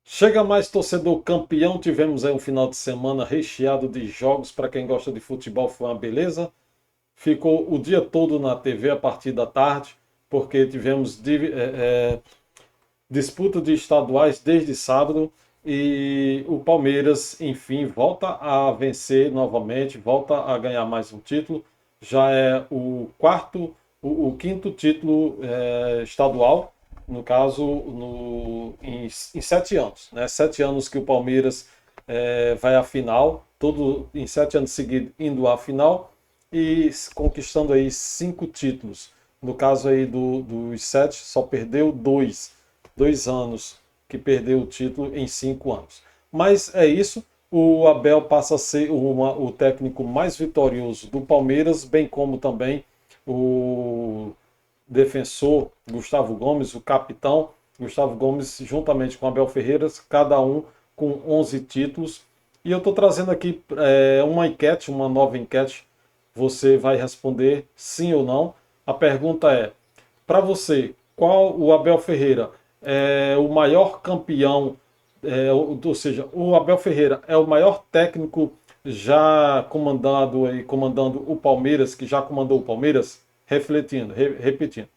Chega mais, torcedor campeão. Tivemos aí um final de semana recheado de jogos. Para quem gosta de futebol, foi uma beleza. Ficou o dia todo na TV a partir da tarde, porque tivemos disputa de estaduais desde sábado. E o Palmeiras, enfim, volta a vencer novamente, volta a ganhar mais um título. Já é o quarto, o quinto título estadual, no caso, em 7 anos. Né? 7 anos que o Palmeiras vai à final, todo, em 7 anos seguidos indo à final e conquistando aí 5 títulos. No caso aí dos 7, só perdeu 2 anos que perdeu o título em 5 anos. Mas é isso. O Abel passa a ser o técnico mais vitorioso do Palmeiras, bem como também o defensor Gustavo Gomes, o capitão Gustavo Gomes, juntamente com Abel Ferreira, cada um com 11 títulos. E eu estou trazendo aqui uma enquete, uma nova enquete. Você vai responder sim ou não. A pergunta é: para você, qual o Abel Ferreira é o maior campeão, ou seja, o Abel Ferreira é o maior técnico já comandando o Palmeiras, que já comandou o Palmeiras? Refletindo, repetindo.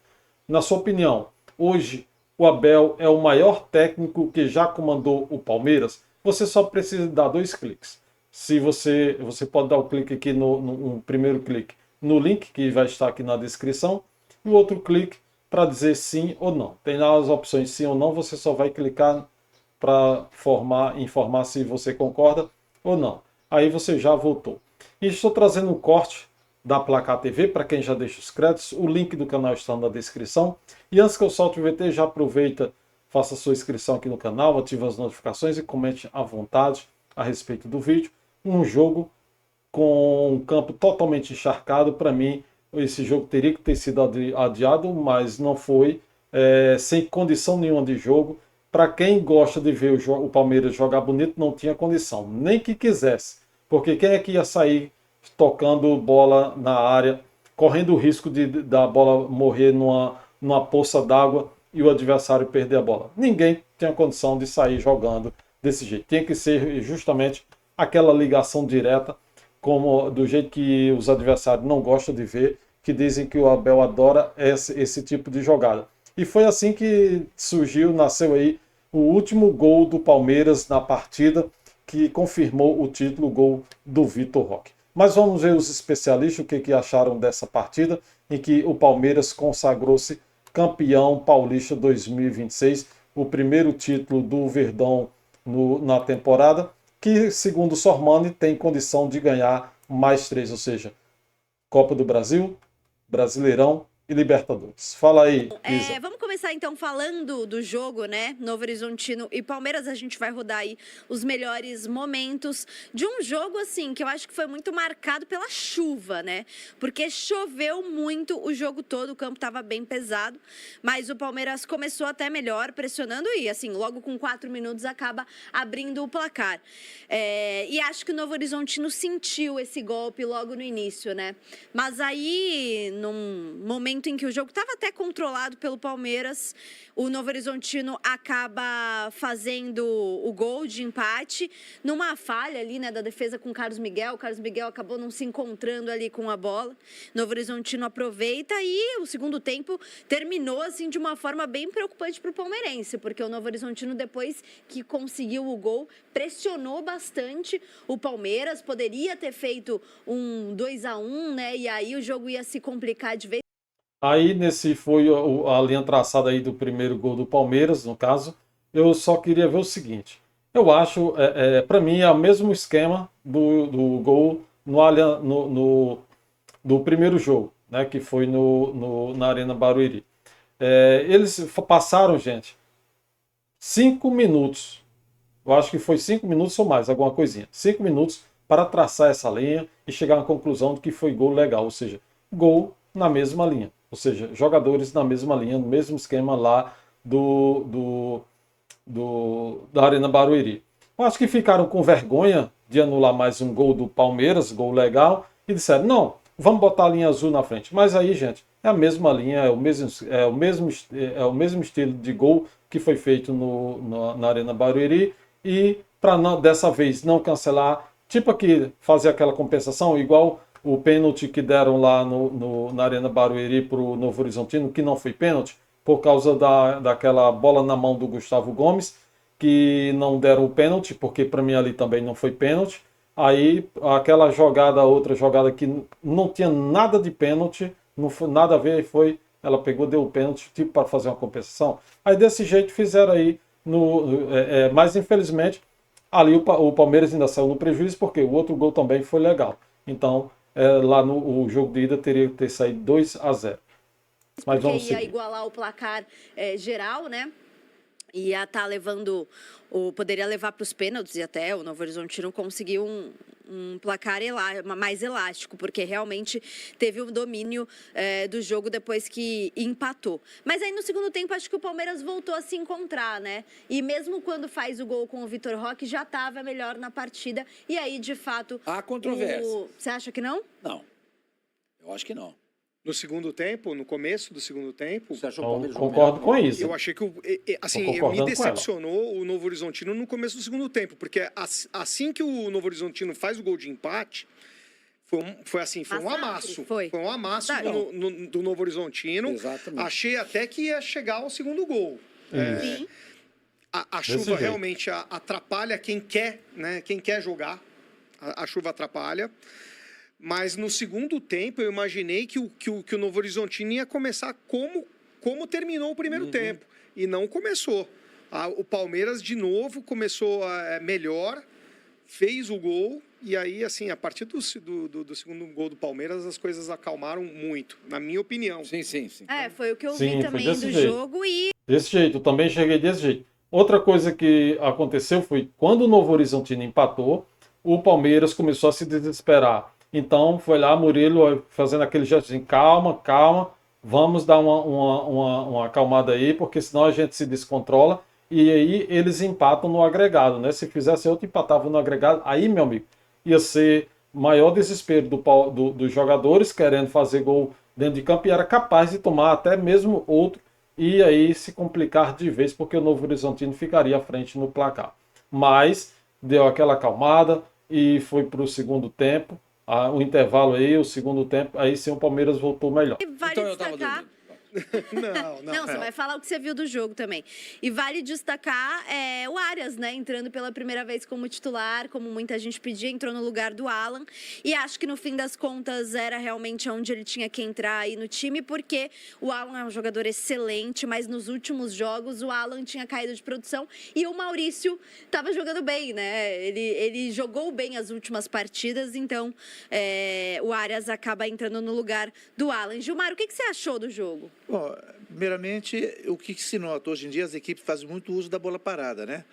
Na sua opinião, hoje o Abel é o maior técnico que já comandou o Palmeiras? Você só precisa dar 2 cliques. Se você pode dar o clique aqui no primeiro clique no link que vai estar aqui na descrição e o outro clique para dizer sim ou não. Tem lá as opções sim ou não, você só vai clicar para informar se você concorda ou não. Aí você já votou. E estou trazendo um corte da Placar TV para quem já deixa os créditos. O link do canal está na descrição. E antes que eu solte o VT, já aproveita, faça sua inscrição aqui no canal, ative as notificações e comente à vontade a respeito do vídeo. Um jogo com um campo totalmente encharcado, para mim, esse jogo teria que ter sido adiado, mas não foi, sem condição nenhuma de jogo. Para quem gosta de ver o Palmeiras jogar bonito, não tinha condição, nem que quisesse, porque quem é que ia sair tocando bola na área, correndo o risco da bola morrer numa poça d'água e o adversário perder a bola? Ninguém tinha condição de sair jogando desse jeito. Tinha que ser justamente aquela ligação direta, como do jeito que os adversários não gostam de ver, que dizem que o Abel adora esse tipo de jogada. E foi assim que nasceu aí o último gol do Palmeiras na partida, que confirmou o título, o gol do Vitor Roque. Mas vamos ver os especialistas o que acharam dessa partida, em que o Palmeiras consagrou-se campeão paulista 2026, o primeiro título do Verdão na temporada, que, segundo o Sormani, tem condição de ganhar mais 3, ou seja, Copa do Brasil, Brasileirão e Libertadores. Fala aí, Isa. Vamos começar então falando do jogo, né? Novo Horizontino e Palmeiras. A gente vai rodar aí os melhores momentos de um jogo assim que eu acho que foi muito marcado pela chuva, né? Porque choveu muito o jogo todo, o campo estava bem pesado, mas o Palmeiras começou até melhor, pressionando e assim, logo com 4 minutos acaba abrindo o placar. E acho que o Novo Horizontino sentiu esse golpe logo no início, né? Mas aí, num momento em que o jogo estava até controlado pelo Palmeiras, o Novo Horizontino acaba fazendo o gol de empate numa falha ali, né, da defesa com o Carlos Miguel. O Carlos Miguel acabou não se encontrando ali com a bola. Novo Horizontino aproveita e o segundo tempo terminou assim de uma forma bem preocupante para o palmeirense, porque o Novo Horizontino, depois que conseguiu o gol, pressionou bastante o Palmeiras, poderia ter feito um 2-1, né? E aí o jogo ia se complicar de vez. Aí nesse foi a linha traçada aí do primeiro gol do Palmeiras, no caso. Eu só queria ver o seguinte. Eu acho, para mim, é o mesmo esquema do gol do primeiro jogo, né, que foi na Arena Barueri. Eles passaram, gente, 5 minutos. Eu acho que foi 5 minutos ou mais, alguma coisinha. 5 minutos para traçar essa linha e chegar à conclusão de que foi gol legal, ou seja, gol na mesma linha. Ou seja, jogadores na mesma linha, no mesmo esquema lá da Arena Barueri. Eu acho que ficaram com vergonha de anular mais um gol do Palmeiras, gol legal, e disseram, não, vamos botar a linha azul na frente. Mas aí, gente, é a mesma linha, é o mesmo estilo de gol que foi feito na Arena Barueri, e para dessa vez não cancelar, tipo aqui, fazer aquela compensação, igual o pênalti que deram lá na Arena Barueri para o Novo Horizontino, que não foi pênalti, por causa daquela bola na mão do Gustavo Gomes, que não deram o pênalti, porque para mim ali também não foi pênalti. Aí aquela jogada, outra jogada que não tinha nada de pênalti, não foi nada a ver, ela pegou, deu o pênalti, tipo para fazer uma compensação. Aí desse jeito fizeram aí, mas infelizmente ali o Palmeiras ainda saiu no prejuízo, porque o outro gol também foi legal. Então lá no jogo de ida teria que ter saído 2-0. Mas porque vamos ia seguir. igualar o placar geral, né? Ia estar levando, poderia levar para os pênaltis, e até o Novo Horizontino conseguiu um placar mais elástico, porque realmente teve um domínio do jogo depois que empatou. Mas aí no segundo tempo acho que o Palmeiras voltou a se encontrar, né? E mesmo quando faz o gol com o Vitor Roque, já estava melhor na partida. E aí, de fato... Há controvérsia. Você acha que não? Não, eu acho que não. No segundo tempo, no começo do segundo tempo, Você achou o Eu Palmeiras concordo com isso. eu achei que assim, Tô concordando me com ela. decepcionou o Novo Horizontino no começo do segundo tempo, porque assim que o Novo Horizontino faz o gol de empate, foi um amasso. Foi um amasso Verdade. do Novo Horizontino. Exatamente. Achei até que ia chegar ao segundo gol. Sim. A Desse chuva jeito. realmente atrapalha quem quer, né? Quem quer jogar. A chuva atrapalha. Mas no segundo tempo eu imaginei que o Novo Horizontino ia começar como terminou o primeiro tempo. E não começou. O Palmeiras, de novo, começou melhor, fez o gol. E aí, assim, a partir do segundo gol do Palmeiras, as coisas acalmaram muito, na minha opinião. Sim. Foi o que eu Sim, vi foi também desse do jeito. jogo e... Desse jeito, eu também cheguei desse jeito. Outra coisa que aconteceu foi quando o Novo Horizontino empatou, o Palmeiras começou a se desesperar. Então foi lá Murilo fazendo aquele gesto assim, calma, vamos dar uma acalmada aí, porque senão a gente se descontrola. E aí eles empatam no agregado, né? Se fizesse outro, empatava no agregado. Aí, meu amigo, ia ser maior desespero dos jogadores querendo fazer gol dentro de campo, e era capaz de tomar até mesmo outro, e aí se complicar de vez, porque o Novo Horizontino ficaria à frente no placar. Mas deu aquela acalmada e foi para o segundo tempo. O intervalo aí, o segundo tempo, aí sim o Palmeiras voltou melhor. E vale Então eu tava destacar... dormindo. Não, você vai falar o que você viu do jogo também. E vale destacar o Arias, né? Entrando pela primeira vez como titular, como muita gente pedia, entrou no lugar do Alan. E acho que no fim das contas era realmente onde ele tinha que entrar aí no time, porque o Alan é um jogador excelente, mas nos últimos jogos o Alan tinha caído de produção e o Maurício estava jogando bem, né? Ele jogou bem as últimas partidas, então o Arias acaba entrando no lugar do Alan. Gilmar, o que você achou do jogo? Bom, primeiramente, o que se nota hoje em dia, as equipes fazem muito uso da bola parada, né?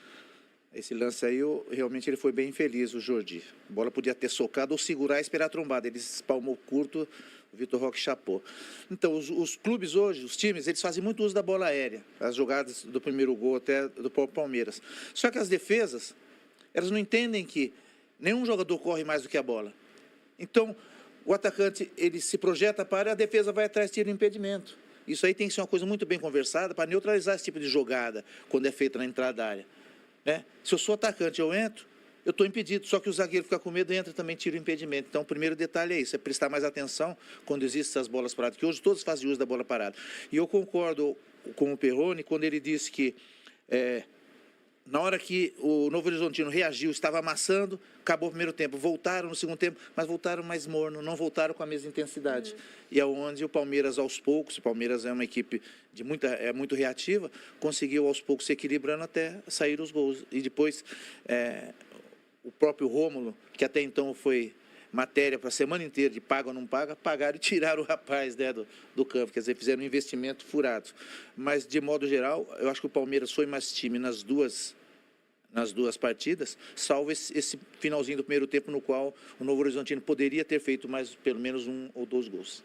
Esse lance aí, realmente ele foi bem infeliz, o Jordi. A bola podia ter socado ou segurar e esperar a trombada. Ele espalmou curto, o Vitor Roque chapou. Então, os clubes hoje, os times, eles fazem muito uso da bola aérea. As jogadas do primeiro gol até do próprio Palmeiras. Só que as defesas, elas não entendem que nenhum jogador corre mais do que a bola. Então, o atacante, ele se projeta para a defesa vai atrás e tira o impedimento. Isso aí tem que ser uma coisa muito bem conversada para neutralizar esse tipo de jogada quando é feita na entrada da área. Né? Se eu sou atacante, eu entro, eu estou impedido, só que o zagueiro fica com medo, entra e também tira o impedimento. Então, o primeiro detalhe é isso, é prestar mais atenção quando existem essas bolas paradas, que hoje todos fazem uso da bola parada. E eu concordo com o Perrone quando ele disse que na hora que o Novo Horizontino reagiu, estava amassando, acabou o primeiro tempo, voltaram no segundo tempo, mas voltaram mais morno, não voltaram com a mesma intensidade. E é onde o Palmeiras, aos poucos, o Palmeiras é uma equipe muito reativa, conseguiu aos poucos se equilibrando até sair os gols. E depois, o próprio Rômulo, que até então foi matéria para a semana inteira de paga ou não paga, pagaram e tiraram o rapaz, né, do campo, quer dizer, fizeram um investimento furado. Mas, de modo geral, eu acho que o Palmeiras foi mais time nas duas partidas, salvo esse finalzinho do primeiro tempo, no qual o Novo Horizontino poderia ter feito mais, pelo menos 1 ou 2 gols.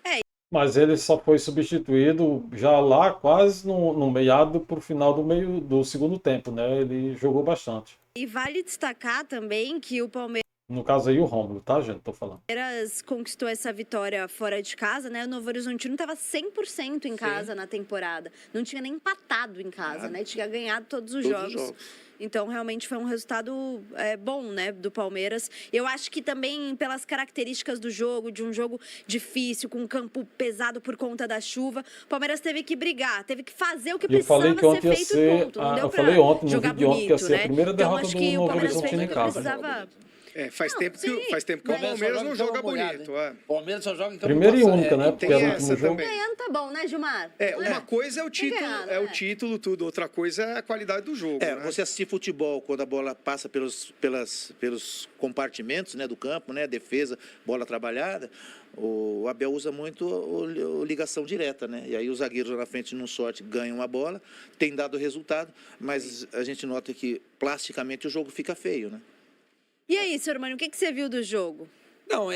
Mas ele só foi substituído já lá quase no meado para o final do segundo tempo, né? Ele jogou bastante. E vale destacar também que o Palmeiras No caso aí, o Rômulo, tá, gente? Tô falando. Palmeiras conquistou essa vitória fora de casa, né? O Novo Horizontino estava 100% em casa na temporada. Não tinha nem empatado em casa, né? Tinha ganhado todos os jogos. Então, realmente foi um resultado bom, né, do Palmeiras. Eu acho que também pelas características do jogo, de um jogo difícil, com um campo pesado por conta da chuva, o Palmeiras teve que brigar, teve que fazer o que precisava ser feito e ponto. Não deu pra jogar bonito, que ia ser né? a primeira Então, derrota acho do que o Novo Palmeiras fez Horizontino o em que casa. precisava. Faz tempo que o Palmeiras não joga bonito. Palmeiras só joga em campo Primeira e passado. única, né? Porque tem era o essa último jogo. também. Ganhando tá bom, né, Gilmar? Uma coisa é o título, ganhado, o título, tudo. Outra coisa é a qualidade do jogo. Né? Você assistir futebol quando a bola passa pelos compartimentos, né, do campo, né, defesa, bola trabalhada, o Abel usa muito o ligação direta, né? E aí os zagueiros lá na frente, num sorte, ganham a bola, tem dado resultado, mas a gente nota que plasticamente o jogo fica feio, né? E aí, senhor Mano, o que você viu do jogo? Não,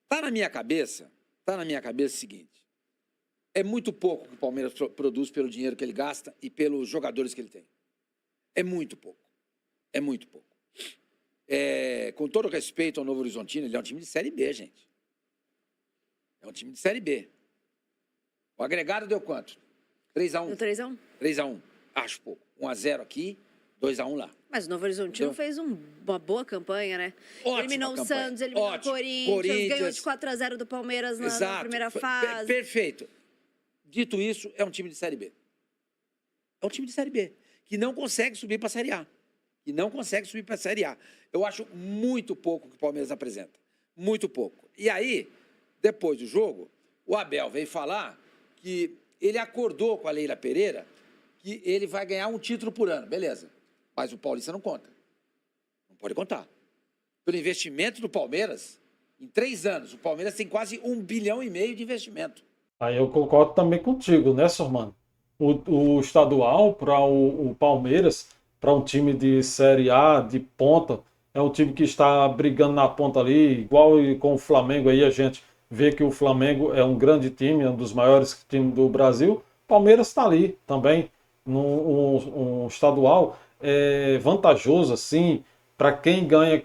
Tá na minha cabeça o seguinte. É muito pouco que o Palmeiras produz pelo dinheiro que ele gasta e pelos jogadores que ele tem. É muito pouco. É muito pouco. Com todo respeito ao Novo Horizontino, ele é um time de Série B, gente. É um time de Série B. O agregado deu quanto? 3-1. No 3-1? 3-1. Acho pouco. 1-0 aqui, 2-1 lá. Mas o Novo Horizontino fez uma boa campanha, né? Ótima eliminou campanha. o Santos, eliminou o Corinthians, ganhou de 4-0 do Palmeiras na primeira fase. Perfeito. Dito isso, é um time de Série B. É um time de Série B, que não consegue subir para a Série A. Eu acho muito pouco que o Palmeiras apresenta. Muito pouco. E aí, depois do jogo, o Abel veio falar que ele acordou com a Leila Pereira que ele vai ganhar um título por ano. Beleza. Mas o Paulista não conta. Não pode contar. Pelo investimento do Palmeiras, em 3 anos, o Palmeiras tem quase 1,5 bilhão de investimento. Aí eu concordo também contigo, né, Sormano? O estadual para o Palmeiras, para um time de Série A, de ponta, é um time que está brigando na ponta ali, igual com o Flamengo aí, a gente vê que o Flamengo é um grande time, é um dos maiores times do Brasil. O Palmeiras está ali também, um estadual vantajoso, assim, para quem ganha,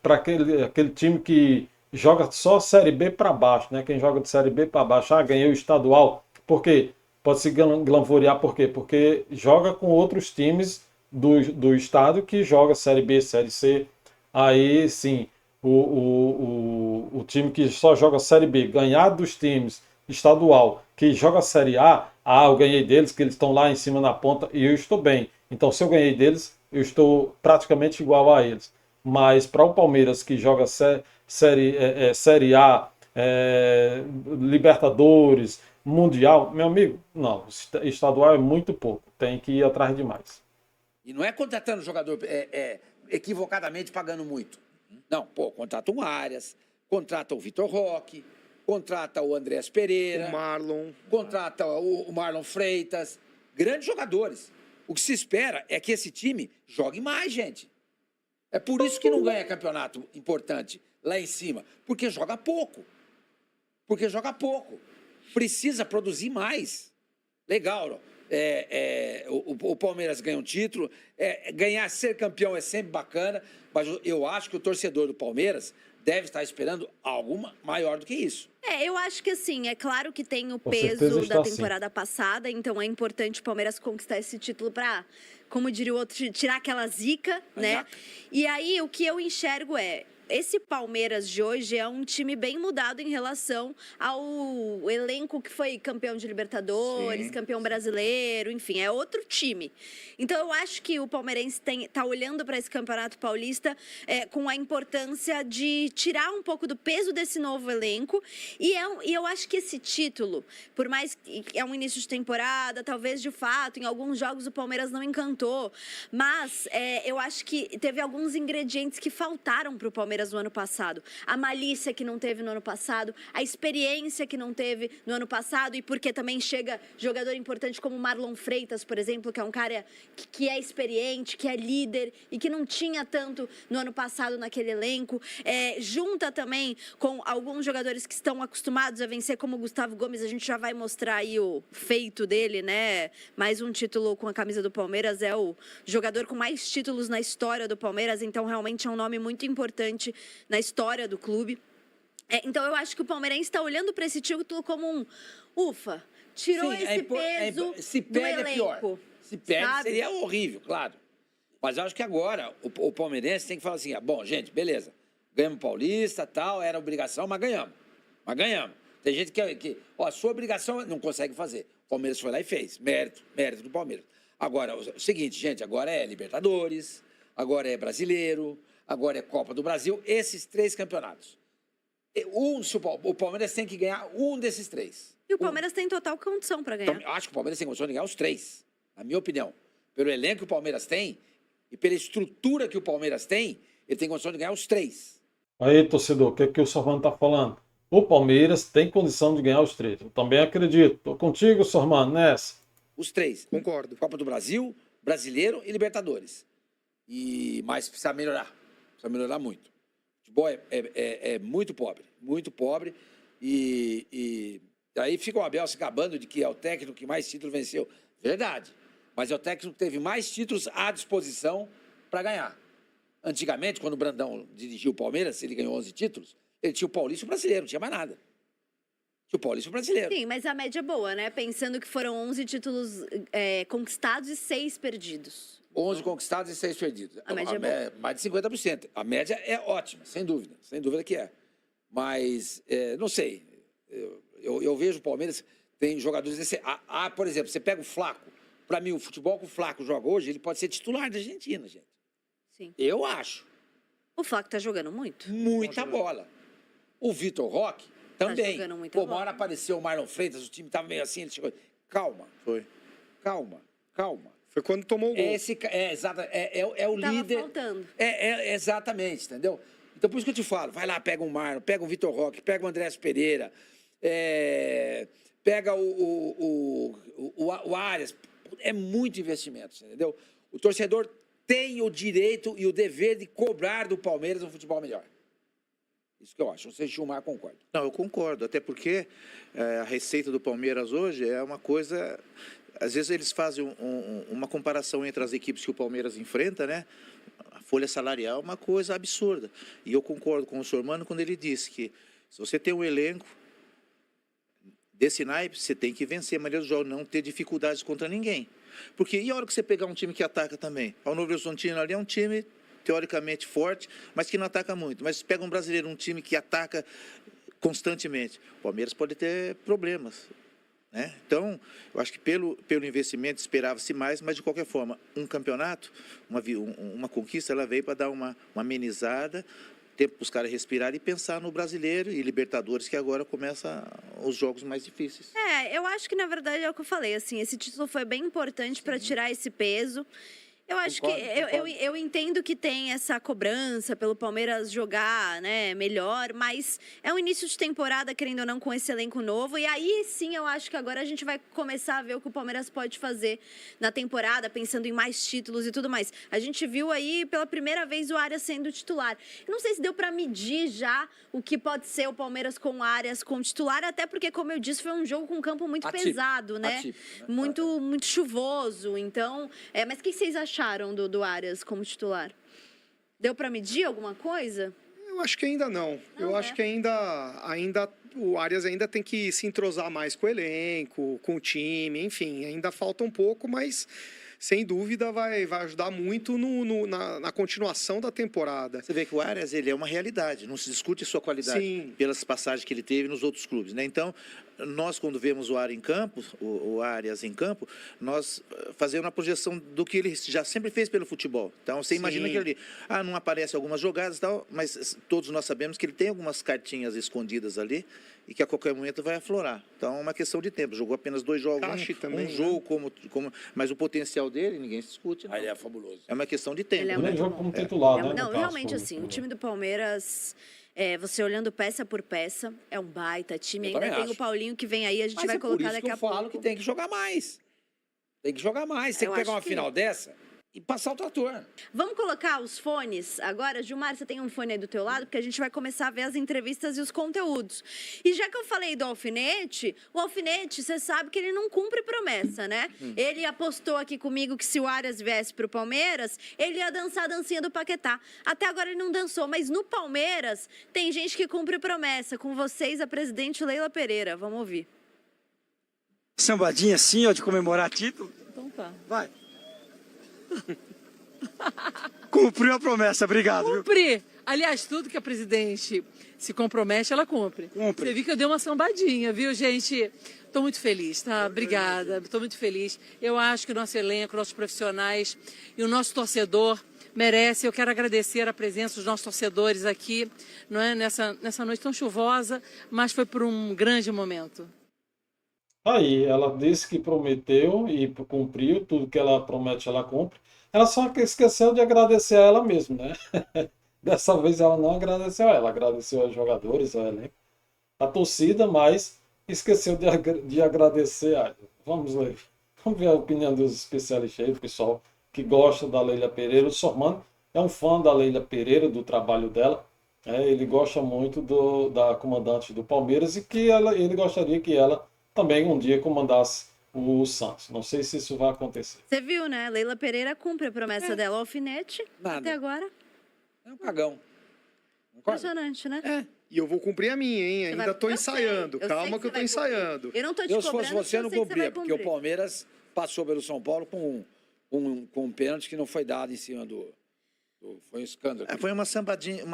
para aquele time que joga só Série B para baixo, né? Quem joga de Série B para baixo, ganhou o estadual. Por quê? Pode se glamourear, por quê? Porque joga com outros times do estado que joga Série B, Série C. Aí, sim, o time que só joga Série B, ganhar dos times estadual que joga Série A, eu ganhei deles, que eles estão lá em cima na ponta e eu estou bem. Então, se eu ganhei deles, eu estou praticamente igual a eles. Mas para o Palmeiras, que joga Série A, Libertadores, Mundial, meu amigo, não, estadual é muito pouco, tem que ir atrás de mais. E não é contratando jogador equivocadamente pagando muito. Não, contrata o Arias, contrata o Vitor Roque, contrata o Andrés Pereira, o Marlon, contrata o Marlon Freitas, grandes jogadores. O que se espera é que esse time jogue mais, gente. É por isso que não ganha campeonato importante lá em cima, porque joga pouco. Precisa produzir mais. Legal, o Palmeiras ganha um título, ser campeão é sempre bacana, mas eu acho que o torcedor do Palmeiras deve estar esperando algo maior do que isso. Eu acho que assim, é claro que tem o Com peso da está temporada passada, então é importante o Palmeiras conquistar esse título para, como diria o outro, tirar aquela zica, né? E aí o que eu enxergo esse Palmeiras de hoje é um time bem mudado em relação ao elenco que foi campeão de Libertadores, campeão brasileiro, enfim, é outro time. Então, eu acho que o palmeirense está olhando para esse Campeonato Paulista com a importância de tirar um pouco do peso desse novo elenco. E eu acho que esse título, por mais que é um início de temporada, talvez de fato, em alguns jogos o Palmeiras não encantou, mas eu acho que teve alguns ingredientes que faltaram para o Palmeiras Palmeiras no ano passado. A malícia que não teve no ano passado, a experiência que não teve no ano passado, e porque também chega jogador importante como Marlon Freitas, por exemplo, que é um cara que é experiente, que é líder e que não tinha tanto no ano passado naquele elenco. Junta também com alguns jogadores que estão acostumados a vencer, como o Gustavo Gomes, a gente já vai mostrar aí o feito dele, né? Mais um título com a camisa do Palmeiras, é o jogador com mais títulos na história do Palmeiras, então realmente é um nome muito importante na história do clube. Então eu acho que o palmeirense está olhando para esse título como um ufa, tirou esse peso se do perde elenco. é pior. Se perde sabe? seria horrível, claro. Mas eu acho que agora o palmeirense tem que falar assim, bom, gente, beleza, ganhamos o Paulista, tal, era obrigação, mas ganhamos. Mas ganhamos. Tem gente que a sua obrigação não consegue fazer. O Palmeiras foi lá e fez. Mérito do Palmeiras. Agora, o seguinte, gente, agora é Libertadores, agora é Brasileiro, agora é Copa do Brasil, esses 3 campeonatos. O Palmeiras tem que ganhar um desses 3. E o Palmeiras tem total condição para ganhar. Então, acho que o Palmeiras tem condição de ganhar os 3, na minha opinião. Pelo elenco que o Palmeiras tem e pela estrutura que o Palmeiras tem, ele tem condição de ganhar os 3. Aí, torcedor, o que o Sormano está falando? O Palmeiras tem condição de ganhar os 3. Eu também acredito. Estou contigo, Sormano, nessa. Os 3. Concordo. Copa do Brasil, Brasileiro e Libertadores. Mas precisa melhorar. Precisa melhorar muito. O futebol é muito pobre. Muito pobre. E aí fica o Abel se gabando de que é o técnico que mais títulos venceu. Verdade. Mas é o técnico que teve mais títulos à disposição para ganhar. Antigamente, quando o Brandão dirigiu o Palmeiras, ele ganhou 11 títulos, ele tinha o Paulista e o Brasileiro, não tinha mais nada. Tinha o Paulista e o Brasileiro. Sim, mas a média é boa, né? Pensando que foram 11 títulos conquistados e 6 perdidos. 11 conquistados e 6 perdidos. A média é boa. Mais de 50%. A média é ótima, sem dúvida. Sem dúvida que é. Mas, não sei. Eu vejo o Palmeiras, tem jogadores... por exemplo, você pega o Flaco. Para mim, o futebol que o Flaco joga hoje, ele pode ser titular da Argentina, gente. Sim. Eu acho. O Flaco tá jogando muito. Muita bola. O Vitor Roque também. jogando muita Uma bola. hora apareceu o Marlon Freitas, o time estava meio assim, ele chegou... Calma. Foi. Calma. Foi quando tomou o gol. Exato, é o Tava líder. faltando. Exatamente, entendeu? Então, por isso que eu te falo, vai lá, pega o Marlon, pega o Vitor Roque, pega o Andrés Pereira, pega o Arias. É muito investimento, entendeu? O torcedor tem o direito e o dever de cobrar do Palmeiras um futebol melhor. Isso que eu acho. Não sei se o Gilmar concorda. Não, eu concordo, até porque a receita do Palmeiras hoje é uma coisa... Às vezes eles fazem uma comparação entre as equipes que o Palmeiras enfrenta, né? A folha salarial é uma coisa absurda. E eu concordo com o Sormano quando ele disse que se você tem um elenco desse naipe, você tem que vencer a maioria dos jogos, não ter dificuldades contra ninguém. Porque e a hora que você pegar um time que ataca também? O Novo Horizontino ali é um time teoricamente forte, mas que não ataca muito. Mas pega um brasileiro, um time que ataca constantemente. O Palmeiras pode ter problemas, né? Então, eu acho que pelo investimento esperava-se mais, mas de qualquer forma, um campeonato, uma conquista, ela veio para dar uma amenizada, tempo para os caras respirarem e pensar no brasileiro e Libertadores, que agora começa os jogos mais difíceis. Eu acho que na verdade é o que eu falei, assim, esse título foi bem importante para tirar esse peso. Eu acho Concordo. eu entendo que tem essa cobrança pelo Palmeiras jogar, né, melhor, mas é um início de temporada, querendo ou não, com esse elenco novo. E aí sim, eu acho que agora a gente vai começar a ver o que o Palmeiras pode fazer na temporada, pensando em mais títulos e tudo mais. A gente viu aí pela primeira vez o Arias sendo titular. Eu não sei se deu para medir já o que pode ser o Palmeiras com o Arias como titular, até porque, como eu disse, foi um jogo com um campo muito pesado, né? Atípico, né? Muito chuvoso. Então, mas o que vocês acharam do Arias como titular? Deu para medir alguma coisa? Eu acho que ainda não. Eu acho que ainda o Arias ainda tem que se entrosar mais com o elenco, com o time, enfim, ainda falta um pouco, mas sem dúvida vai ajudar muito na continuação da temporada. Você vê que o Arias, ele é uma realidade, não se discute sua qualidade. Sim. Pelas passagens que ele teve nos outros clubes, né? Então, nós quando vemos o Arias em campo, o Arias em campo, nós fazemos uma projeção do que ele já sempre fez pelo futebol. Então, você imagina que ele, não aparece algumas jogadas e tal, mas todos nós sabemos que ele tem algumas cartinhas escondidas ali e que a qualquer momento vai aflorar. Então é uma questão de tempo. Jogou apenas 2 jogos, Cache também, um jogo, mas o potencial dele ninguém se discute. Não. Aí ele é fabuloso. É uma questão de tempo. Ele é Ele muito joga bom. como titular, né? Não, no realmente caso, assim, o time do Palmeiras, você olhando peça por peça, é um baita time. Eu Ainda também tem o acho. Paulinho que vem aí, a gente Mas vai é por colocar isso daqui que a eu falo pouco. que tem que jogar mais. Tem que jogar mais. Tem Eu que pegar acho uma que- final dessa e passar o trator. Vamos colocar os fones agora? Gilmar, você tem um fone aí do teu lado? Porque a gente vai começar a ver as entrevistas e os conteúdos. E já que eu falei do Alfinete, o Alfinete, você sabe que ele não cumpre promessa, né? Ele apostou aqui comigo que se o Arias viesse pro Palmeiras, ele ia dançar a dancinha do Paquetá. Até agora ele não dançou, mas no Palmeiras tem gente que cumpre promessa. Com vocês, a presidente Leila Pereira. Vamos ouvir. Sambadinha assim, ó, de comemorar título. Então tá. Vai. Cumpriu a promessa, obrigado. Viu? Cumprir. Aliás, tudo que a presidente se compromete, ela cumpre. Cumpre. Você viu que eu dei uma sambadinha, viu, gente? Estou muito feliz, tá? Obrigada. Estou muito feliz. Eu acho que o nosso elenco, nossos profissionais e o nosso torcedor merece. Eu quero agradecer a presença dos nossos torcedores aqui, não é? Nessa noite tão chuvosa, mas foi por um grande momento. Aí, ela disse que prometeu e cumpriu, tudo que ela promete, ela cumpre. Ela só que esqueceu de agradecer a ela mesma, né? Dessa vez ela não agradeceu a ela, agradeceu aos jogadores, ao elenco, a torcida, mas esqueceu de agradecer a ela. Vamos ver a opinião dos especialistas aí, do pessoal que gosta da Leila Pereira. O Sormani é um fã da Leila Pereira, do trabalho dela. Ele gosta muito da comandante do Palmeiras e que ele gostaria que ela também um dia comandasse o Santos. Não sei se isso vai acontecer. Você viu, né? Leila Pereira cumpre a promessa dela. O Alfinete, Nada. até agora, É um cagão. Concorda? impressionante, né? É. E eu vou cumprir a minha, hein? Você Ainda vai- tô eu sei, ensaiando. eu sei Calma que que eu você tô vai ensaiando. Eu não tô te Eu, se cobrando, fosse você, eu não porque eu sei que você vai cumpria, porque o cumprir. Palmeiras passou pelo São Paulo com um pênalti que não foi dado em cima foi um escândalo. Foi uma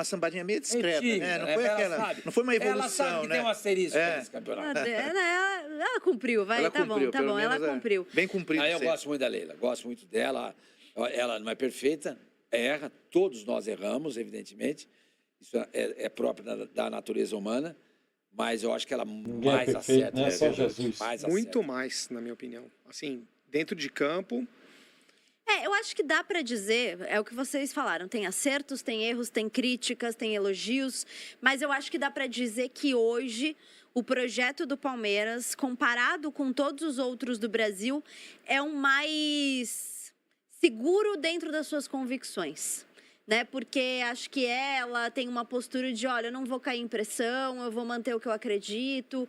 sambadinha meio discreta, tímida, né? Não né? foi Ela aquela, sabe. não foi uma evolução, Ela sabe que né? tem um asterisco É. nesse campeonato. Ela cumpriu, vai, Ela tá cumpriu, bom, tá pelo bom, ela menos, cumpriu. Bem cumprido. Aí eu sempre. gosto muito da Leila, gosto muito dela. Ela não é perfeita, erra, todos nós erramos, evidentemente. Isso é próprio da natureza humana, mas eu acho que ela Ninguém é mais perfeito, acerta. né? Só verdade, Jesus. mais Muito acerta. mais, na minha opinião. Assim, dentro de campo, Eu acho que dá pra dizer, é o que vocês falaram, tem acertos, tem erros, tem críticas, tem elogios, mas eu acho que dá pra dizer que hoje o projeto do Palmeiras, comparado com todos os outros do Brasil, é um mais seguro dentro das suas convicções. Né? Porque acho que ela tem uma postura de, olha, eu não vou cair em pressão, eu vou manter o que eu acredito.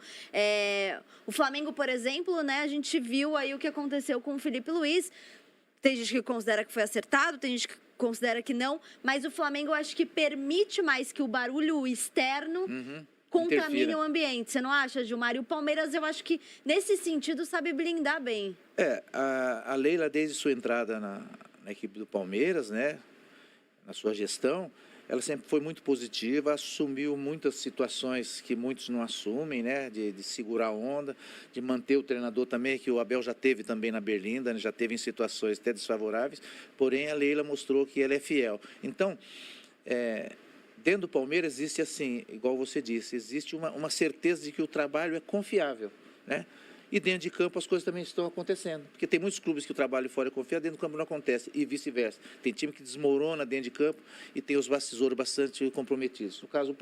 O Flamengo, por exemplo, né, a gente viu aí o que aconteceu com o Felipe Luiz. Tem gente que considera que foi acertado, tem gente que considera que não, mas o Flamengo eu acho que permite mais que o barulho externo contamine Interfira. o ambiente. Você não acha, Gilmar? E o Palmeiras, eu acho que nesse sentido sabe blindar bem. A Leila, desde sua entrada na equipe do Palmeiras, né, na sua gestão, ela sempre foi muito positiva, assumiu muitas situações que muitos não assumem, né, de segurar a onda, de manter o treinador também, que o Abel já teve também na Berlinda, né, já teve em situações até desfavoráveis, porém a Leila mostrou que ela é fiel. Então, dentro do Palmeiras existe assim, igual você disse, existe uma certeza de que o trabalho é confiável, né? E dentro de campo as coisas também estão acontecendo. Porque tem muitos clubes que o trabalho fora é confiável, dentro do campo não acontece, e vice-versa. Tem time que desmorona dentro de campo e tem os bastidores bastante comprometidos. No caso,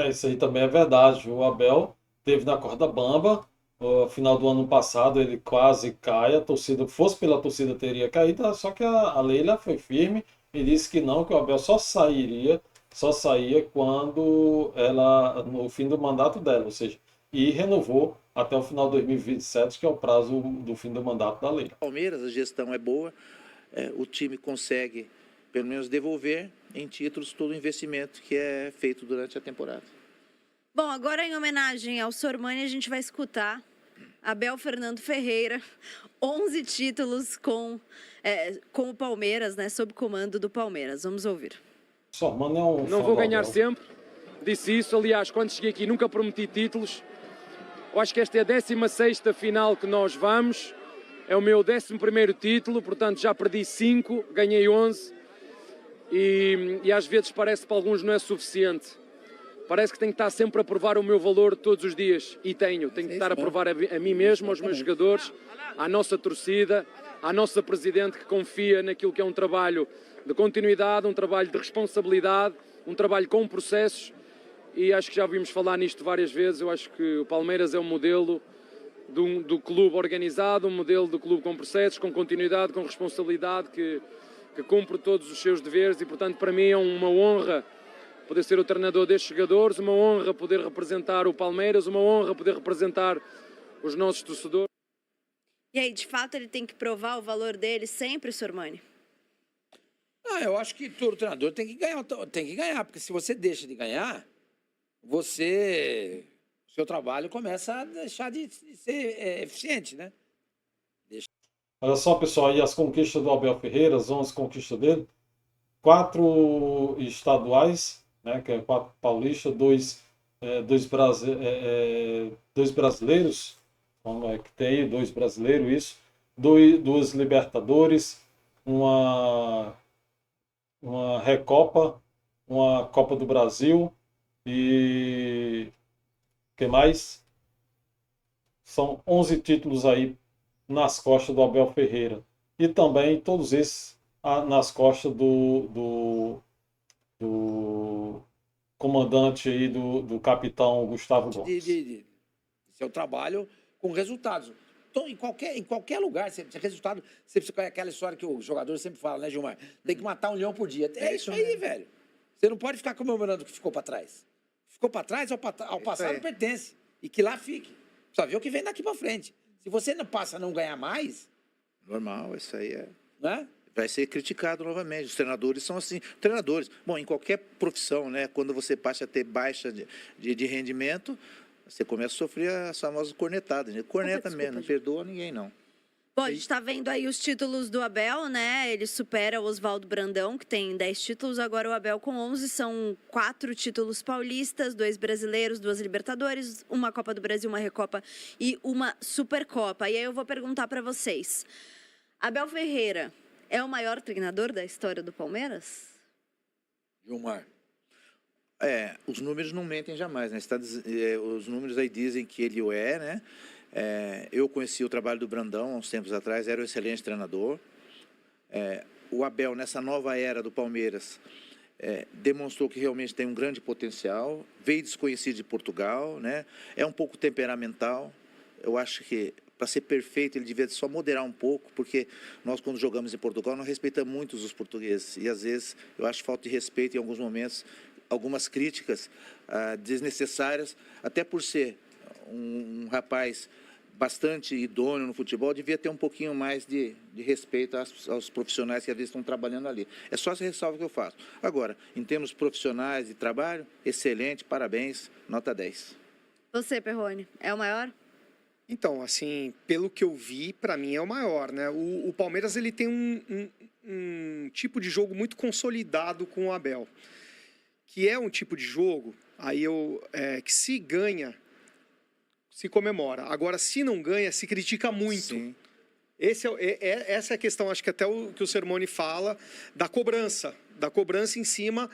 Isso aí também é verdade. O Abel teve na corda bamba. No final do ano passado ele quase cai. A torcida, fosse pela torcida, teria caído. Só que a Leila foi firme e disse que não, que o Abel só saía quando no fim do mandato dela, ou seja, e renovou até o final de 2027, que é o prazo do fim do mandato da Leila. Palmeiras, a gestão é boa, o time consegue, pelo menos, devolver em títulos todo o investimento que é feito durante a temporada. Bom, agora em homenagem ao Sormani, a gente vai escutar Abel Fernando Ferreira, 11 títulos com o Palmeiras, né, sob comando do Palmeiras. Vamos ouvir. Sormani é um Não fã vou do ganhar Abel. sempre, disse isso. Aliás, quando cheguei aqui nunca prometi títulos. Eu acho que esta é a 16ª final que nós vamos. É o meu 11º título, portanto já perdi 5, ganhei 11. E às vezes parece que para alguns não é suficiente parece que tenho que estar sempre a provar o meu valor todos os dias, e tenho que estar a provar a mim mesmo, aos meus jogadores, à nossa torcida, à nossa presidente, que confia naquilo que é um trabalho de continuidade, um trabalho de responsabilidade, um trabalho com processos, e acho que já ouvimos falar nisto várias vezes. Eu acho que o Palmeiras é um modelo do clube organizado, um modelo do clube com processos, com continuidade, com responsabilidade, que cumpre todos os seus deveres, e portanto para mim é uma honra poder ser o treinador destes jogadores, uma honra poder representar o Palmeiras, uma honra poder representar os nossos torcedores. E aí, de fato, ele tem que provar o valor dele sempre, Sormani? Eu acho que todo treinador tem que ganhar, porque se você deixa de ganhar, seu trabalho começa a deixar de ser eficiente, né? Olha só, pessoal, aí as conquistas do Abel Ferreira, as 11 conquistas dele. 4 estaduais, né, que é 4 paulistas, 2 brasileiros, como é que tem, 2 brasileiros, isso. 2 Libertadores, uma Recopa, uma Copa do Brasil e... que mais? São 11 títulos aí nas costas do Abel Ferreira. E também todos esses nas costas do comandante aí, do capitão Gustavo Gomes. Seu trabalho com resultados. Então, em qualquer lugar, resultado, você precisa, aquela história que o jogador sempre fala, né, Gilmar? Tem que matar um leão por dia. É isso aí, velho. Você não pode ficar comemorando o que ficou para trás. Ficou para trás, ao passado pertence. E que lá fique. Precisa ver o que vem daqui para frente. Se você não passa a não ganhar mais... Normal, isso aí é... Né? Vai ser criticado novamente. Os treinadores são assim. Treinadores, bom, em qualquer profissão, né? Quando você passa a ter baixa de rendimento, você começa a sofrer as famosas cornetadas. Né? Corneta mesmo, não perdoa ninguém, não. Bom, a gente tá vendo aí os títulos do Abel, né? Ele supera o Oswaldo Brandão, que tem 10 títulos. Agora o Abel com 11, são 4 títulos paulistas, 2 brasileiros, 2 Libertadores, uma Copa do Brasil, uma Recopa e uma Supercopa. E aí eu vou perguntar para vocês. Abel Ferreira é o maior treinador da história do Palmeiras? Gilmar. Os números não mentem jamais, né? Os números aí dizem que ele o é, né? Eu conheci o trabalho do Brandão há uns tempos atrás, era um excelente treinador. O Abel, nessa nova era do Palmeiras, demonstrou que realmente tem um grande potencial, veio desconhecido de Portugal, né? É um pouco temperamental. Eu acho que, para ser perfeito, ele devia só moderar um pouco, porque nós, quando jogamos em Portugal, não respeitamos muito os portugueses. E, às vezes, eu acho falta de respeito em alguns momentos, algumas críticas desnecessárias, até por ser um rapaz bastante idôneo no futebol, devia ter um pouquinho mais de respeito aos profissionais que às vezes estão trabalhando ali. É só essa ressalva que eu faço. Agora, em termos profissionais de trabalho, excelente, parabéns, nota 10. Você, Perrone, é o maior? Então, assim, pelo que eu vi, para mim é o maior, né? O Palmeiras, ele tem um tipo de jogo muito consolidado com o Abel, que é um tipo de jogo que se ganha, se comemora. Agora, se não ganha, se critica muito. Sim. Essa é a questão, acho que até o que o Sermoni fala, da cobrança em cima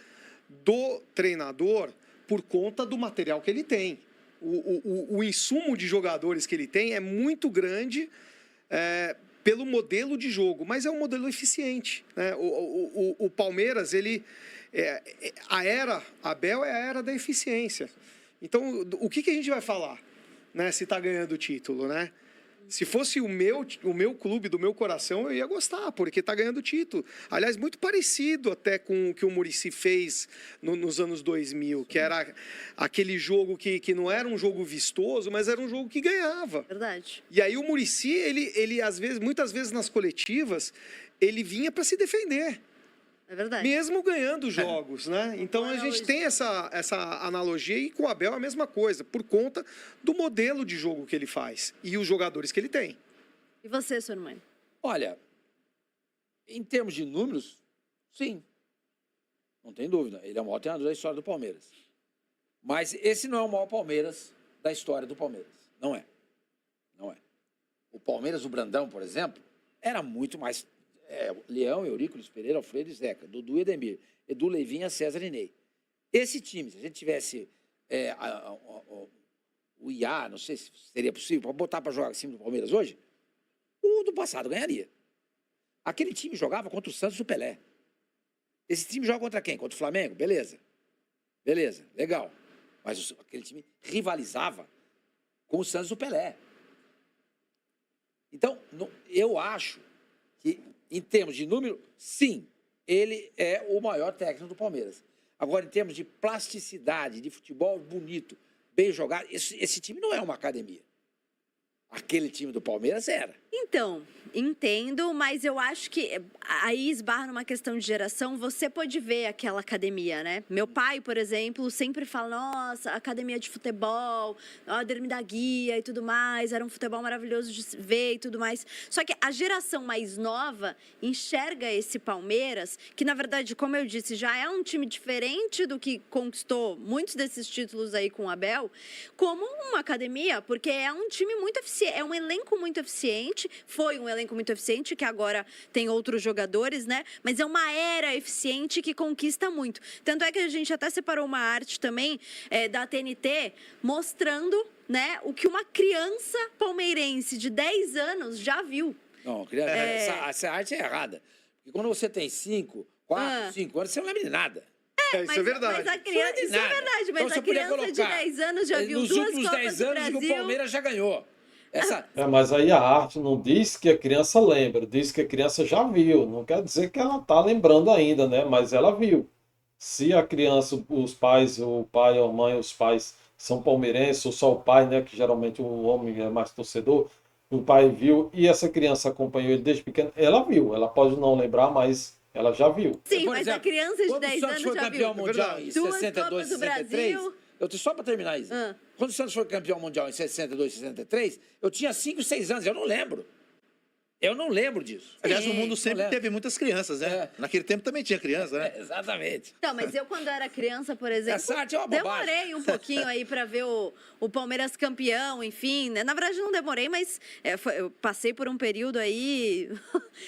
do treinador por conta do material que ele tem. O insumo de jogadores que ele tem é muito grande pelo modelo de jogo, mas é um modelo eficiente, né? O Palmeiras, a era Abel é a era da eficiência. Então, o que a gente vai falar, né, se está ganhando o título, né? Se fosse o meu clube, do meu coração, eu ia gostar, porque está ganhando título. Aliás, muito parecido até com o que o Muricy fez nos anos 2000, que era aquele jogo que não era um jogo vistoso, mas era um jogo que ganhava. Verdade. E aí o Muricy, ele muitas vezes nas coletivas, ele vinha para se defender. É verdade. Mesmo ganhando jogos, né? Então a gente tem essa analogia, e com o Abel é a mesma coisa, por conta do modelo de jogo que ele faz e os jogadores que ele tem. E você, sua irmã? Olha, em termos de números, sim. Não tem dúvida. Ele é o maior treinador da história do Palmeiras. Mas esse não é o maior Palmeiras da história do Palmeiras. Não é. Não é. O Palmeiras, o Brandão, por exemplo, era muito mais... Leão, Eurico, Luiz Pereira, Alfredo e Zeca, Dudu e Edemir, Edu, Leivinha, César e Ney. Esse time, se a gente tivesse o IA, não sei se seria possível, para botar para jogar em cima do Palmeiras hoje, o do passado ganharia. Aquele time jogava contra o Santos do Pelé. Esse time joga contra quem? Contra o Flamengo? Beleza. Beleza, legal. Mas aquele time rivalizava com o Santos do Pelé. Então, eu acho que, em termos de número, sim, ele é o maior técnico do Palmeiras. Agora, em termos de plasticidade, de futebol bonito, bem jogado, esse time não é uma academia. Aquele time do Palmeiras era. Então, entendo, mas eu acho que aí esbarra numa questão de geração. Você pode ver aquela academia, né? Meu pai, por exemplo, sempre fala, nossa, academia de futebol, o Ademir me dá guia e tudo mais, era um futebol maravilhoso de ver e tudo mais. Só que a geração mais nova enxerga esse Palmeiras, que na verdade, como eu disse, já é um time diferente do que conquistou muitos desses títulos aí com o Abel, como uma academia, porque é um time muito eficiente, é um elenco muito eficiente. Foi um elenco muito eficiente, que agora tem outros jogadores, né? Mas é uma era eficiente que conquista muito. Tanto é que a gente até separou uma arte também da TNT mostrando, né, o que uma criança palmeirense de 10 anos já viu. Não, essa arte é errada. Porque quando você tem 5, 4, 5 anos, você não lembra de nada. Isso é verdade. Mas a criança, isso é verdade, mas Então, a criança de 10 anos já viu nos duas últimos Copas 10 do anos Brasil. que o Palmeiras já ganhou. Mas aí a arte não diz que a criança lembra, diz que a criança já viu. Não quer dizer que ela está lembrando ainda, né? Mas ela viu. Se a criança, os pais, o pai ou a mãe, os pais são palmeirenses, ou só o pai, né? Que geralmente o homem é mais torcedor, o pai viu e essa criança acompanhou ele desde pequeno, ela viu. Ela pode não lembrar, mas ela já viu. Sim, Por mas exemplo, a criança de 10 anos já viu. quando o Santos foi campeão mundial em Duas 62, Copas do 63, Brasil. só para terminar isso. Quando o Santos foi campeão mundial em 62, 63, eu tinha 5, 6 anos, eu não lembro. Eu não lembro disso. Aliás, o mundo sempre lembro. teve muitas crianças, né? Naquele tempo também tinha criança, né? Exatamente. Então, mas eu quando era criança, por exemplo, Essa arte é uma bobagem. demorei um pouquinho aí para ver o Palmeiras campeão, enfim, né? Na verdade não demorei, mas eu passei por um período aí,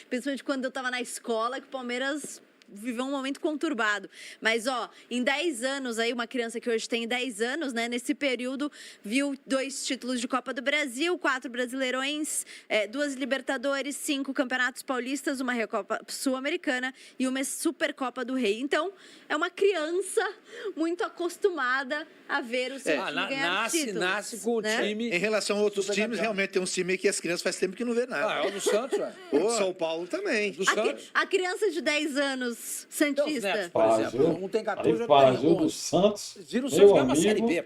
principalmente quando eu estava na escola, que o Palmeiras viveu um momento conturbado. Mas, em 10 anos aí, uma criança que hoje tem 10 anos, né? Nesse período, viu 2 títulos de Copa do Brasil, 4 Brasileirões, 2 Libertadores, 5 Campeonatos Paulistas, uma Recopa Sul-Americana e uma Supercopa do Rei. Então, é uma criança muito acostumada a ver o seu time ganhar títulos. Nasce com o time... Em relação a outros times, realmente tem uns times que as crianças faz tempo que não vê nada. é o do Santos, ué. O São Paulo também. Do Santos. A criança de 10 anos, santista. Neto, por exemplo, um tem 14, outro Aí tem do 11. Santos, Vira o meu Santos ganha uma amigo. Série B.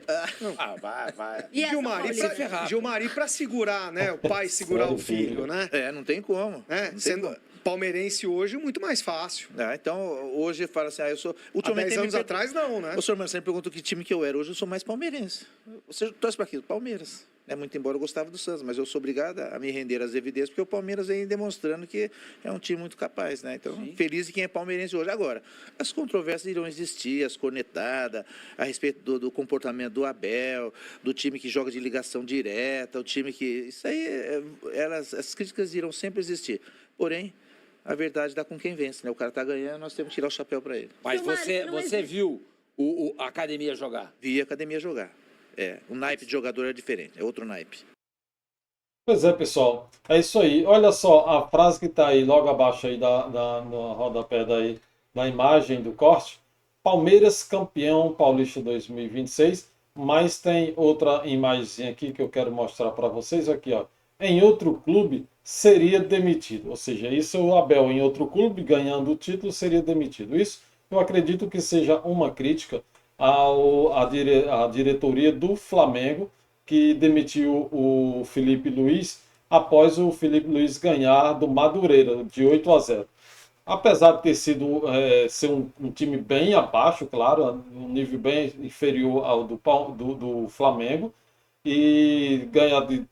Vai. E essa Paulista? Gilmari pra segurar, né? O pai segurar o filho, né? Não tem como. Sendo palmeirense hoje, muito mais fácil. Então, hoje fala assim, eu sou... Há 10 anos atrás, não, né? O senhor Marcelo pergunta que time que eu era. Hoje eu sou mais palmeirense. Você torce para aquilo? Palmeiras. Muito embora eu gostava do Santos, mas eu sou obrigado a me render às evidências, porque o Palmeiras vem demonstrando que é um time muito capaz, né? Então, feliz de quem é palmeirense hoje. Agora, as controvérsias irão existir, as cornetadas a respeito do comportamento do Abel, do time que joga de ligação direta, o time que... Isso aí, as críticas irão sempre existir. Porém, a verdade dá com quem vence, né? O cara tá ganhando, nós temos que tirar o chapéu para ele. Mas Gilmar, você viu a academia jogar? Vi a academia jogar. O naipe de jogador é diferente, é outro naipe. Pois é, pessoal. É isso aí. Olha só a frase que está aí logo abaixo aí no rodapé da imagem do corte. Palmeiras campeão paulista 2026. Mas tem outra imagem aqui que eu quero mostrar para vocês. Aqui, ó. Em outro clube seria demitido. Ou seja, isso o Abel em outro clube ganhando o título seria demitido. Isso eu acredito que seja uma crítica à diretoria do Flamengo, que demitiu o Felipe Luiz após o Felipe Luiz ganhar do Madureira de 8-0. Apesar de ter sido ser um time bem abaixo, claro, um nível bem inferior ao do Flamengo, e ganhar de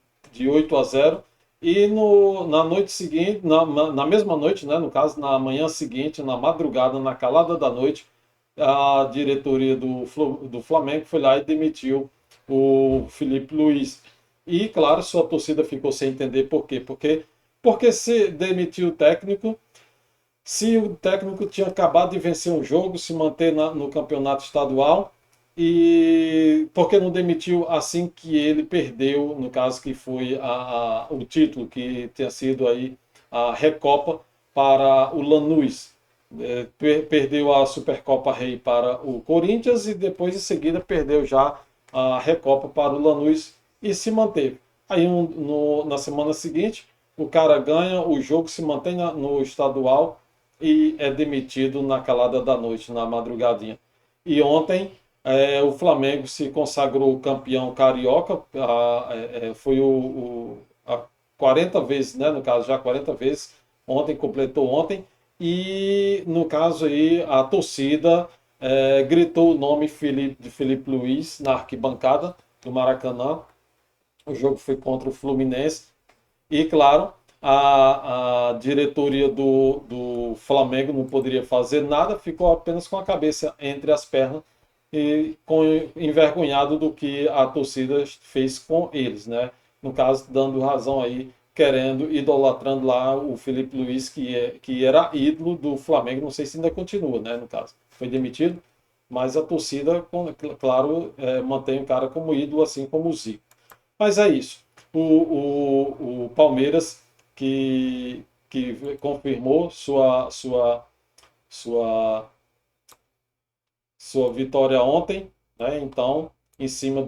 8-0. E na noite seguinte, na mesma noite, né, no caso, na manhã seguinte, na madrugada, na calada da noite, a diretoria do Flamengo foi lá e demitiu o Felipe Luiz. E, claro, sua torcida ficou sem entender por quê. Porque se demitiu o técnico, se o técnico tinha acabado de vencer um jogo, se manter no campeonato estadual, E por que não demitiu assim que ele perdeu, no caso que foi o título, que tinha sido aí a Recopa para o Lanús. Perdeu a Supercopa Rei para o Corinthians e depois em seguida perdeu já a Recopa para o Lanús e se manteve. Aí na semana seguinte o cara ganha o jogo, se mantém no estadual e é demitido na calada da noite, na madrugadinha. E ontem o Flamengo se consagrou campeão carioca, foi a 40 vezes, né? No caso, já 40 vezes, ontem, completou ontem, e no caso aí a torcida gritou o nome de Felipe Luiz na arquibancada do Maracanã. O jogo foi contra o Fluminense, e claro, a diretoria do Flamengo não poderia fazer nada, ficou apenas com a cabeça entre as pernas e envergonhado do que a torcida fez com eles, né? No caso, dando razão aí, idolatrando lá o Felipe Luiz, que era ídolo do Flamengo, não sei se ainda continua, né? No caso, foi demitido, mas a torcida, claro, mantém o cara como ídolo, assim como o Zico. Mas é isso. O Palmeiras que confirmou sua vitória ontem, né? Então, em cima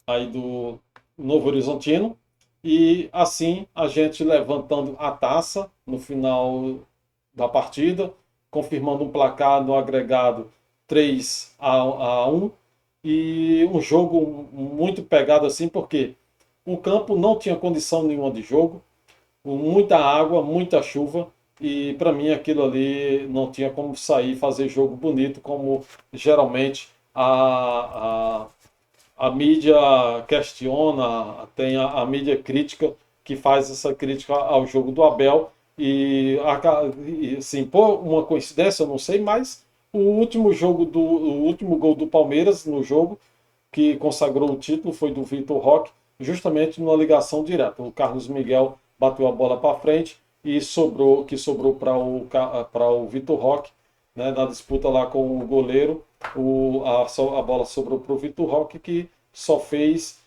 aí do Novo Horizontino, e assim a gente levantando a taça no final da partida, confirmando um placar no agregado 3-1, e um jogo muito pegado assim, porque o campo não tinha condição nenhuma de jogo, muita água, muita chuva, e para mim aquilo ali não tinha como sair fazer jogo bonito, como geralmente a mídia questiona, tem a mídia crítica que faz essa crítica ao jogo do Abel, e assim, por uma coincidência, eu não sei, mas o último gol do Palmeiras no jogo que consagrou o título foi do Vitor Roque, justamente numa ligação direta. O Carlos Miguel bateu a bola para frente e sobrou para o Vitor Roque, né, na disputa lá com o goleiro. A bola sobrou para o Vitor Roque, que só fez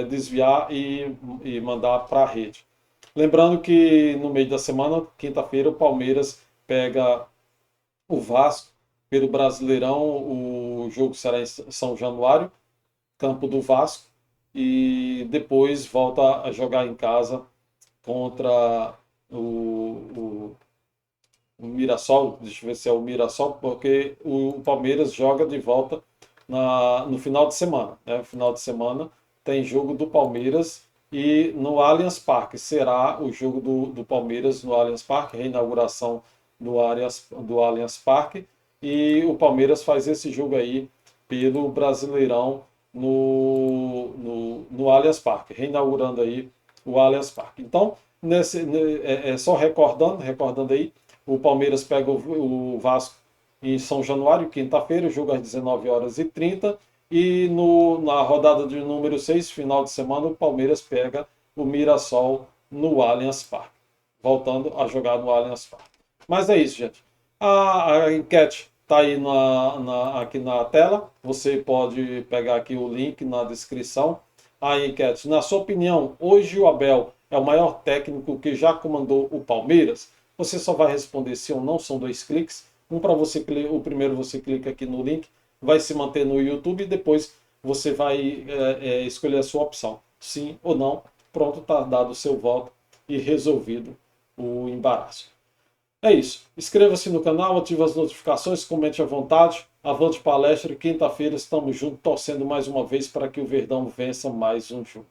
desviar e mandar para a rede. Lembrando que no meio da semana, quinta-feira, o Palmeiras pega o Vasco pelo Brasileirão. O jogo será em São Januário, campo do Vasco, e depois volta a jogar em casa contra o Mirassol. Deixa eu ver se é o Mirassol, porque o Palmeiras joga de volta no final de semana, né? No final de semana tem jogo do Palmeiras, e no Allianz Parque será o jogo do Palmeiras no Allianz Parque, reinauguração do Allianz Parque, e o Palmeiras faz esse jogo aí pelo Brasileirão no Allianz Parque, reinaugurando aí o Allianz Parque. Então, só recordando aí, o Palmeiras pega o Vasco em São Januário, quinta-feira, o jogo às 19h30, e na rodada de número 6, final de semana, o Palmeiras pega o Mirassol no Allianz Parque, voltando a jogar no Allianz Parque. Mas é isso, gente. A enquete está aí aqui na tela. Você pode pegar aqui o link na descrição. A enquete: na sua opinião, hoje o Abel é o maior técnico que já comandou o Palmeiras? Você só vai responder sim ou não, são 2 cliques. Para você, o primeiro você clica aqui no link, vai se manter no YouTube, e depois você vai escolher a sua opção, sim ou não. Pronto, está dado o seu voto e resolvido o embaraço. É isso. Inscreva-se no canal, ative as notificações, comente à vontade. Avante palestra, quinta-feira estamos juntos, torcendo mais uma vez para que o Verdão vença mais um jogo.